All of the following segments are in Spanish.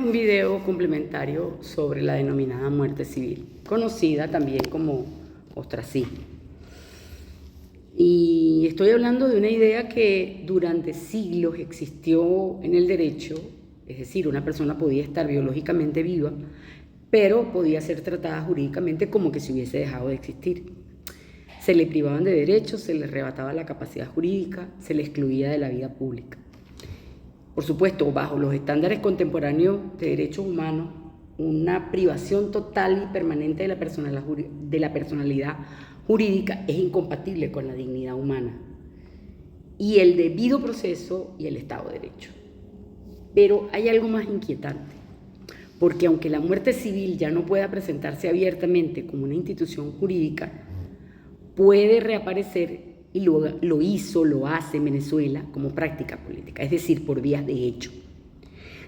un video complementario sobre la denominada muerte civil, conocida también como ostracismo. Y estoy hablando de una idea que durante siglos existió en el derecho, es decir, una persona podía estar biológicamente viva, pero podía ser tratada jurídicamente como que si hubiese dejado de existir. Se le privaban de derechos, se le arrebataba la capacidad jurídica, se le excluía de la vida pública. Por supuesto, bajo los estándares contemporáneos de derechos humanos, una privación total y permanente de la personalidad jurídica es incompatible con la dignidad humana y el debido proceso y el Estado de Derecho. Pero hay algo más inquietante, porque aunque la muerte civil ya no pueda presentarse abiertamente como una institución jurídica, puede reaparecer, y lo hace en Venezuela como práctica política, es decir, por vías de hecho.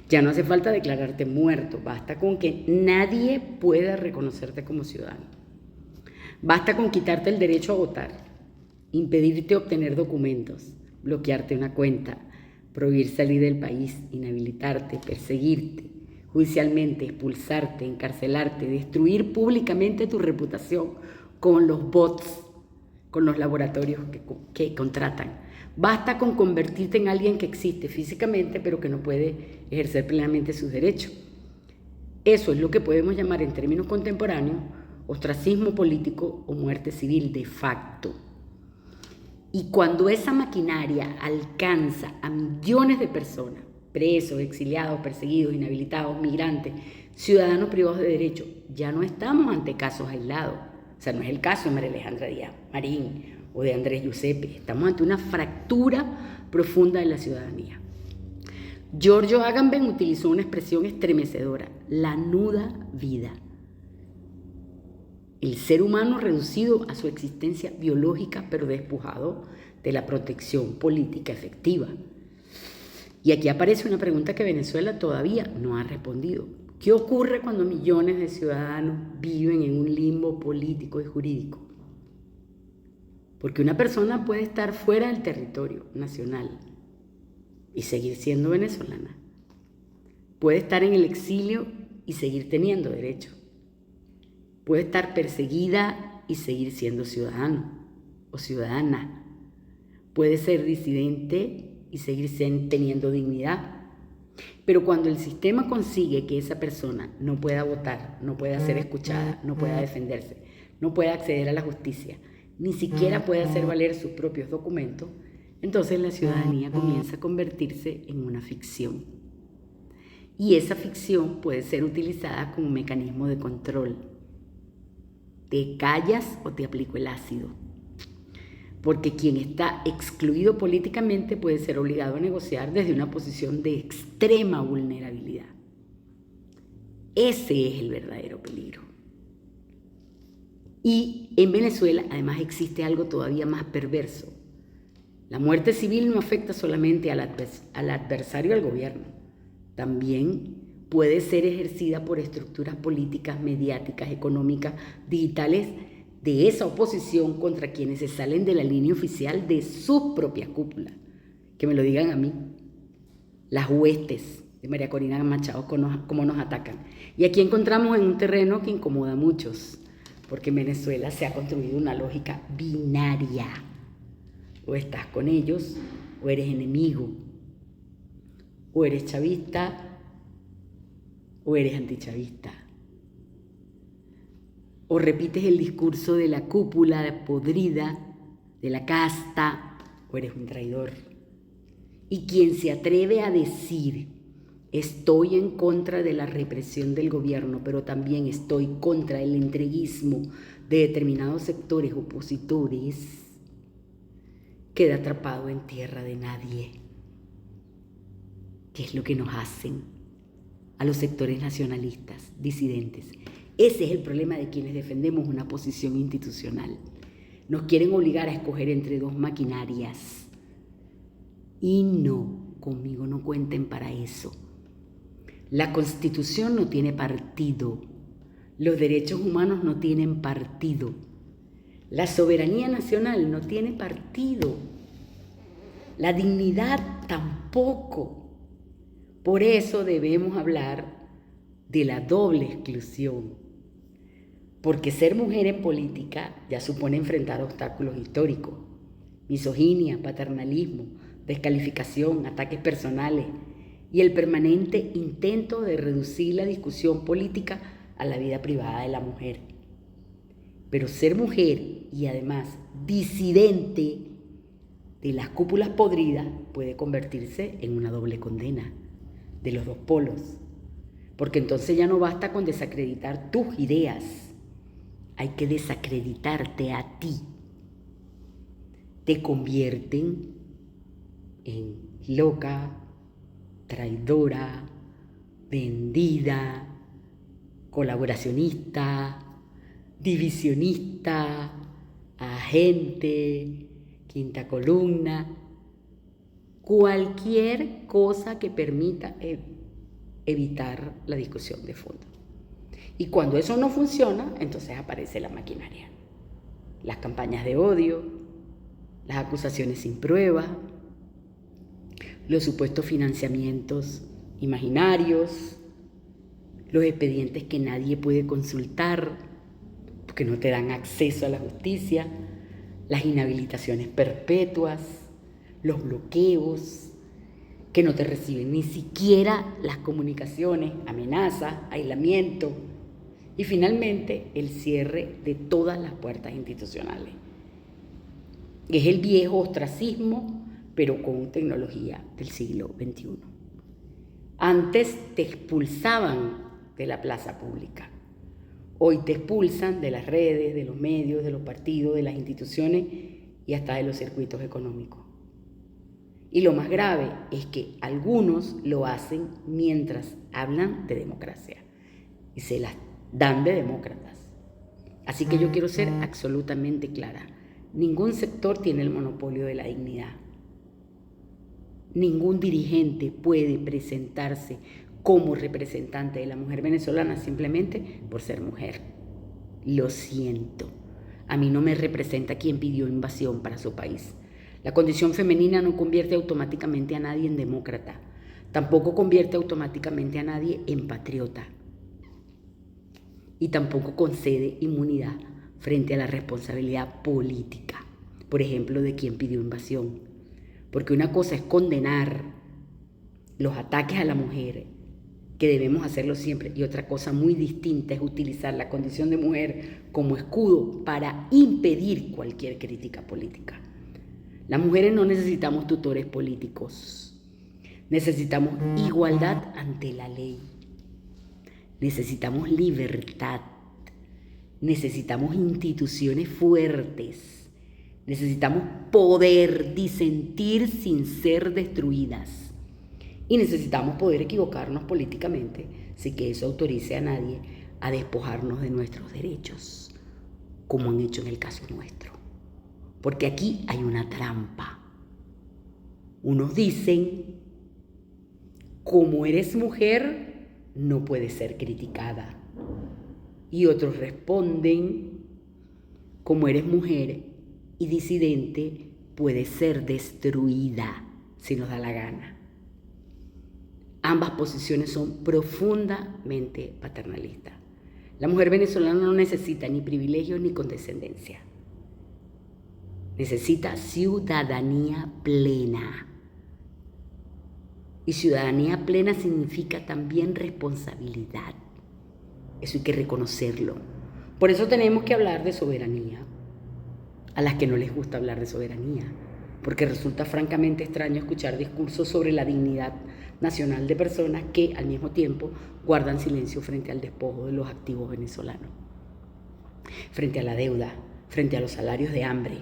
Ya no hace falta declararte muerto, basta con que nadie pueda reconocerte como ciudadano. Basta con quitarte el derecho a votar, impedirte obtener documentos, bloquearte una cuenta, prohibir salir del país, inhabilitarte, perseguirte judicialmente, expulsarte, encarcelarte, destruir públicamente tu reputación con los bots, con los laboratorios que contratan. Basta con convertirte en alguien que existe físicamente, pero que no puede ejercer plenamente sus derechos. Eso es lo que podemos llamar en términos contemporáneos ostracismo político o muerte civil de facto. Y cuando esa maquinaria alcanza a millones de personas, presos, exiliados, perseguidos, inhabilitados, migrantes, ciudadanos privados de derechos, ya no estamos ante casos aislados. O sea, no es el caso de María Alejandra Díaz Marín o de Andrés Giuseppe. Estamos ante una fractura profunda de la ciudadanía. Giorgio Agamben utilizó una expresión estremecedora: la nuda vida. El ser humano reducido a su existencia biológica, pero despojado de la protección política efectiva. Y aquí aparece una pregunta que Venezuela todavía no ha respondido. ¿Qué ocurre cuando millones de ciudadanos viven en un limbo político y jurídico? Porque una persona puede estar fuera del territorio nacional y seguir siendo venezolana. Puede estar en el exilio y seguir teniendo derechos. Puede estar perseguida y seguir siendo ciudadano o ciudadana. Puede ser disidente y seguir teniendo dignidad. Pero cuando el sistema consigue que esa persona no pueda votar, no pueda ser escuchada, no pueda defenderse, no pueda acceder a la justicia, ni siquiera pueda hacer valer sus propios documentos, entonces la ciudadanía comienza a convertirse en una ficción. Y esa ficción puede ser utilizada como un mecanismo de control. Te callas o te aplico el ácido. Porque quien está excluido políticamente puede ser obligado a negociar desde una posición de extrema vulnerabilidad. Ese es el verdadero peligro. Y en Venezuela, además, existe algo todavía más perverso. La muerte civil no afecta solamente al adversario del gobierno. También puede ser ejercida por estructuras políticas, mediáticas, económicas, digitales, de esa oposición contra quienes se salen de la línea oficial de sus propias cúpulas. Que me lo digan a mí. Las huestes de María Corina Machado, cómo nos atacan. Y aquí encontramos en un terreno que incomoda a muchos, porque en Venezuela se ha construido una lógica binaria. O estás con ellos, o eres enemigo. O eres chavista, o eres antichavista. O repites el discurso de la cúpula podrida, de la casta, o eres un traidor. Y quien se atreve a decir, estoy en contra de la represión del gobierno, pero también estoy contra el entreguismo de determinados sectores opositores, queda atrapado en tierra de nadie. ¿Qué es lo que nos hacen a los sectores nacionalistas, disidentes? Ese es el problema de quienes defendemos una posición institucional. Nos quieren obligar a escoger entre dos maquinarias. Y no, conmigo no cuenten para eso. La Constitución no tiene partido. Los derechos humanos no tienen partido. La soberanía nacional no tiene partido. La dignidad tampoco. Por eso debemos hablar de la doble exclusión, porque ser mujer en política ya supone enfrentar obstáculos históricos, misoginia, paternalismo, descalificación, ataques personales y el permanente intento de reducir la discusión política a la vida privada de la mujer. Pero ser mujer y además disidente de las cúpulas podridas puede convertirse en una doble condena de los dos polos, porque entonces ya no basta con desacreditar tus ideas, hay que desacreditarte a ti. Te convierten en loca, traidora, vendida, colaboracionista, divisionista, agente, quinta columna, cualquier cosa que permita evitar la discusión de fondo. Y cuando eso no funciona, entonces aparece la maquinaria. Las campañas de odio, las acusaciones sin prueba, los supuestos financiamientos imaginarios, los expedientes que nadie puede consultar porque no te dan acceso a la justicia, las inhabilitaciones perpetuas, los bloqueos, que no te reciben ni siquiera las comunicaciones, amenazas, aislamiento y finalmente el cierre de todas las puertas institucionales. Es el viejo ostracismo, pero con tecnología del siglo XXI. Antes te expulsaban de la plaza pública. Hoy te expulsan de las redes, de los medios, de los partidos, de las instituciones y hasta de los circuitos económicos. Y lo más grave es que algunos lo hacen mientras hablan de democracia y se las dan de demócratas. Así que yo quiero ser absolutamente clara. Ningún sector tiene el monopolio de la dignidad. Ningún dirigente puede presentarse como representante de la mujer venezolana simplemente por ser mujer. Lo siento. A mí no me representa quien pidió invasión para su país. La condición femenina no convierte automáticamente a nadie en demócrata. Tampoco convierte automáticamente a nadie en patriota. Y tampoco concede inmunidad frente a la responsabilidad política, por ejemplo, de quien pidió invasión. Porque una cosa es condenar los ataques a la mujer, que debemos hacerlo siempre, y otra cosa muy distinta es utilizar la condición de mujer como escudo para impedir cualquier crítica política. Las mujeres no necesitamos tutores políticos, necesitamos igualdad ante la ley, necesitamos libertad, necesitamos instituciones fuertes, necesitamos poder disentir sin ser destruidas y necesitamos poder equivocarnos políticamente sin que eso autorice a nadie a despojarnos de nuestros derechos, como han hecho en el caso nuestro. Porque aquí hay una trampa. Unos dicen, como eres mujer, no puedes ser criticada. Y otros responden, como eres mujer y disidente, puedes ser destruida si nos da la gana. Ambas posiciones son profundamente paternalistas. La mujer venezolana no necesita ni privilegios ni condescendencia. Necesita ciudadanía plena. Y ciudadanía plena significa también responsabilidad. Eso hay que reconocerlo. Por eso tenemos que hablar de soberanía. A las que no les gusta hablar de soberanía, porque resulta francamente extraño escuchar discursos sobre la dignidad nacional de personas que al mismo tiempo guardan silencio frente al despojo de los activos venezolanos, frente a la deuda, frente a los salarios de hambre.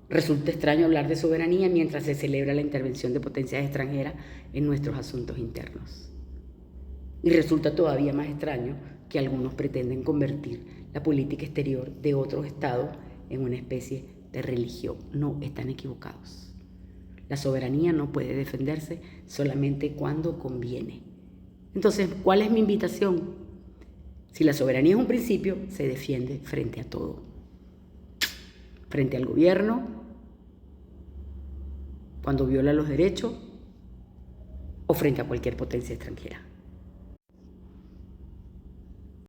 Resulta extraño hablar de soberanía mientras se celebra la intervención de potencias extranjeras en nuestros asuntos internos. Y resulta todavía más extraño que algunos pretenden convertir la política exterior de otros estados en una especie de religión. No, están equivocados. La soberanía no puede defenderse solamente cuando conviene. Entonces, ¿cuál es mi invitación? Si la soberanía es un principio, se defiende frente a todo. Frente al gobierno, cuando viola los derechos, o frente a cualquier potencia extranjera.